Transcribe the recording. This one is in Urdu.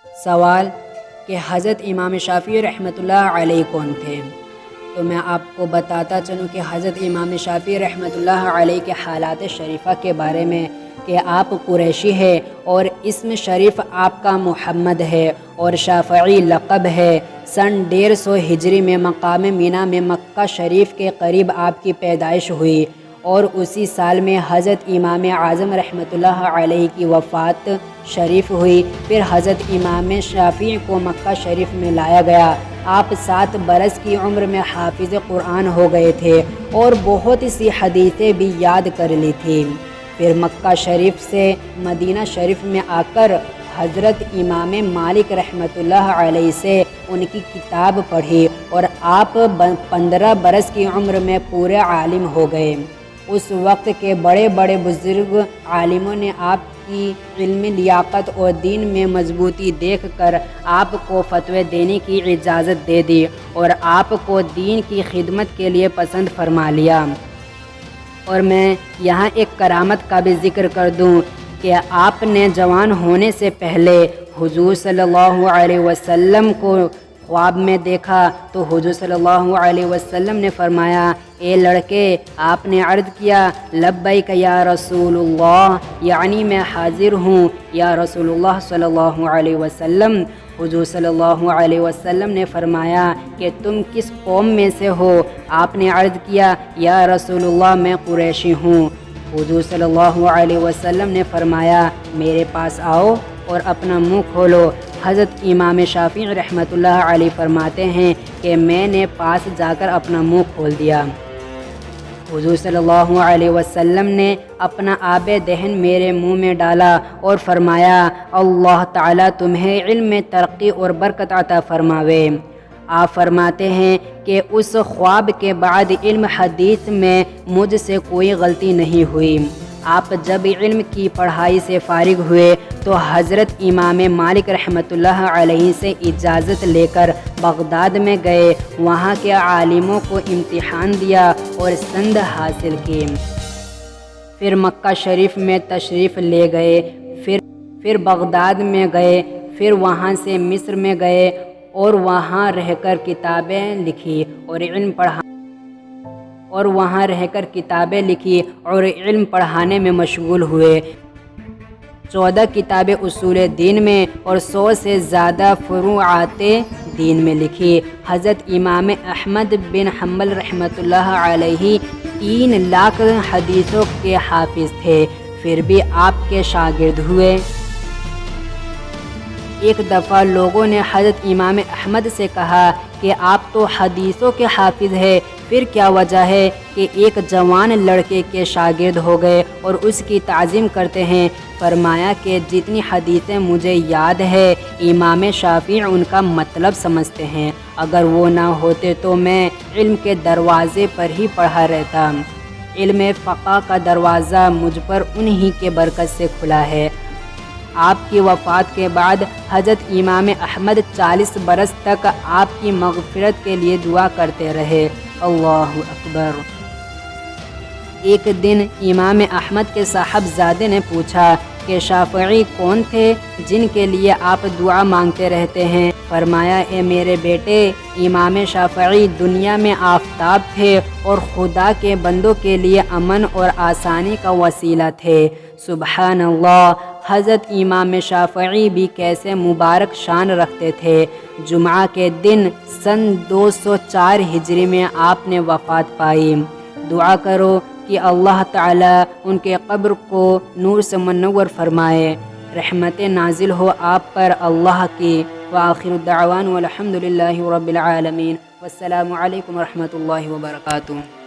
سوال کہ حضرت امام شافعی رحمۃ اللہ علیہ کون تھے؟ تو میں آپ کو بتاتا چلوں کہ حضرت امام شافعی رحمۃ اللہ علیہ کے حالات شریفہ کے بارے میں کہ آپ قریشی ہے اور اسم شریف آپ کا محمد ہے اور شافعی لقب ہے۔ سن 150 ہجری میں مقام مینا میں مکہ شریف کے قریب آپ کی پیدائش ہوئی اور اسی سال میں حضرت امام اعظم رحمۃ اللہ علیہ کی وفات شریف ہوئی۔ پھر حضرت امام شافعی کو مکہ شریف میں لایا گیا۔ آپ 7 برس کی عمر میں حافظ قرآن ہو گئے تھے اور بہت سی حدیثیں بھی یاد کر لی تھیں۔ پھر مکہ شریف سے مدینہ شریف میں آ کر حضرت امام مالک رحمۃ اللہ علیہ سے ان کی کتاب پڑھی اور آپ 15 برس کی عمر میں پورے عالم ہو گئے۔ اس وقت کے بڑے بڑے بزرگ عالموں نے آپ کی علمی لیاقت اور دین میں مضبوطی دیکھ کر آپ کو فتوے دینے کی اجازت دے دی اور آپ کو دین کی خدمت کے لیے پسند فرما لیا۔ اور میں یہاں ایک کرامت کا بھی ذکر کر دوں کہ آپ نے جوان ہونے سے پہلے حضور صلی اللہ علیہ وسلم کو خواب میں دیکھا تو حضور صلی اللہ علیہ وسلم نے فرمایا، اے لڑکے، آپ نے عرض کیا لبیک یا رسول اللہ، یعنی میں حاضر ہوں یا رسول اللہ صلی اللہ علیہ وسلم۔ حضور صلی اللہ علیہ وسلم نے فرمایا کہ تم کس قوم میں سے ہو؟ آپ نے عرض کیا یا رسول اللہ میں قریشی ہوں۔ حضور صلی اللہ علیہ وسلم نے فرمایا میرے پاس آؤ اور اپنا منہ کھولو۔ حضرت امام شافعی رحمۃ اللہ علیہ فرماتے ہیں کہ میں نے پاس جا کر اپنا منہ کھول دیا۔ حضور صلی اللہ علیہ وسلم نے اپنا آب دہن میرے منہ میں ڈالا اور فرمایا اللہ تعالیٰ تمہیں علم میں ترقی اور برکت عطا فرماوے۔ آپ فرماتے ہیں کہ اس خواب کے بعد علم حدیث میں مجھ سے کوئی غلطی نہیں ہوئی۔ آپ جب علم کی پڑھائی سے فارغ ہوئے تو حضرت امام مالک رحمۃ اللہ علیہ سے اجازت لے کر بغداد میں گئے، وہاں کے عالموں کو امتحان دیا اور سند حاصل کی۔ پھر مکہ شریف میں تشریف لے گئے، پھر بغداد میں گئے، پھر وہاں سے مصر میں گئے اور وہاں رہ کر کتابیں لکھی اور علم پڑھانے میں مشغول ہوئے۔ 14 کتابیں اصول دین میں اور 100 سے زیادہ فروعات دین میں لکھی۔ حضرت امام احمد بن حنبل رحمۃ اللہ علیہ 3 لاکھ حدیثوں کے حافظ تھے، پھر بھی آپ کے شاگرد ہوئے۔ ایک دفعہ لوگوں نے حضرت امام احمد سے کہا کہ آپ تو حدیثوں کے حافظ ہیں، پھر کیا وجہ ہے کہ ایک جوان لڑکے کے شاگرد ہو گئے اور اس کی تعظیم کرتے ہیں؟ فرمایا کہ جتنی حدیثیں مجھے یاد ہے امام شافعی ان کا مطلب سمجھتے ہیں، اگر وہ نہ ہوتے تو میں علم کے دروازے پر ہی پڑھا رہتا۔ علم فقہ کا دروازہ مجھ پر انہی کے برکت سے کھلا ہے۔ آپ کی وفات کے بعد حضرت امام احمد 40 برس تک آپ کی مغفرت کے لیے دعا کرتے رہے۔ اللہ اکبر۔ ایک دن امام احمد کے صاحبزادے نے پوچھا کہ شافعی کون تھے جن کے لیے آپ دعا مانگتے رہتے ہیں؟ فرمایا اے میرے بیٹے، امام شافعی دنیا میں آفتاب تھے اور خدا کے بندوں کے لیے امن اور آسانی کا وسیلہ تھے۔ سبحان اللہ، حضرت امام شافعی بھی کیسے مبارک شان رکھتے تھے۔ جمعہ کے دن سن 204 ہجری میں آپ نے وفات پائی۔ دعا کرو کہ اللہ تعالیٰ ان کے قبر کو نور سے منور فرمائے، رحمت نازل ہو آپ پر اللہ کی۔ وآخر الدعوان والحمد للہ رب العالمین، والسلام علیکم ورحمۃ اللہ وبرکاتہ۔